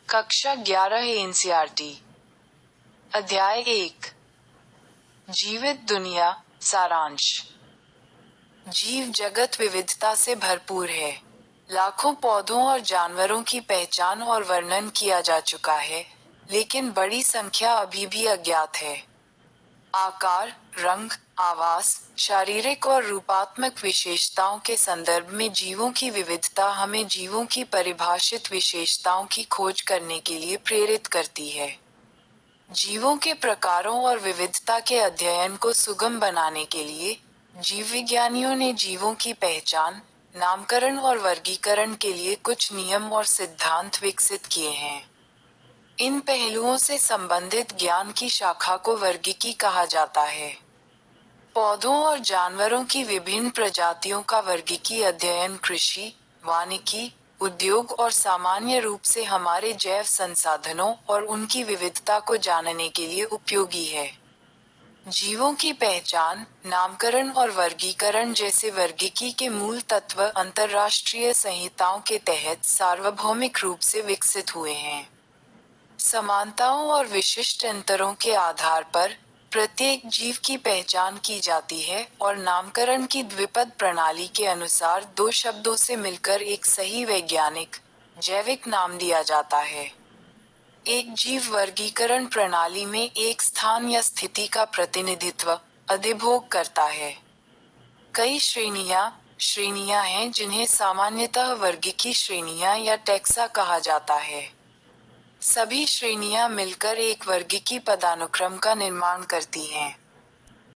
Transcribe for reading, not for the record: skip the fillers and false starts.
कक्षा 11 एनसीईआरटी। अध्याय 1। जीवित दुनिया। सारांश। जीव जगत विविधता से भरपूर है। लाखों पौधों और जानवरों की पहचान और वर्णन किया जा चुका है, लेकिन बड़ी संख्या अभी भी अज्ञात है। आकार, रंग, आवास, शारीरिक और रूपात्मक विशेषताओं के संदर्भ में जीवों की विविधता हमें जीवों की परिभाषित विशेषताओं की खोज करने के लिए प्रेरित करती है। जीवों के प्रकारों और विविधता के अध्ययन को सुगम बनाने के लिए जीवविज्ञानियों ने जीवों की पहचान, नामकरण और वर्गीकरण के लिए कुछ नियम और सिद्धांत विकसित किए हैं। इन पहलुओं से संबंधित ज्ञान की शाखा को वर्गीकी कहा जाता है। पौधों और जानवरों की विभिन्न प्रजातियों का वर्गीकी अध्ययन कृषि, वानिकी, उद्योग और सामान्य रूप से हमारे जैव संसाधनों और उनकी विविधता को जानने के लिए उपयोगी है। जीवों की पहचान, नामकरण और वर्गीकरण जैसे वर्गीकी के मूल तत्व अंतर्राष्ट्रीय संहिताओं के तहत सार्वभौमिक रूप से विकसित हुए हैं। समानताओं और विशिष्ट अंतरों के आधार पर प्रत्येक जीव की पहचान की जाती है और नामकरण की द्विपद प्रणाली के अनुसार दो शब्दों से मिलकर एक सही वैज्ञानिक, जैविक नाम दिया जाता है। एक जीव वर्गीकरण प्रणाली में एक स्थान या स्थिति का प्रतिनिधित्व, अधिभोग करता है। कई श्रेणियां हैं जिन्हें सामान्यतः वर्गीकी श्रेणियां या टैक्सा कहा जाता है। सभी श्रेणियां मिलकर एक वर्गीकी पदानुक्रम का निर्माण करती हैं।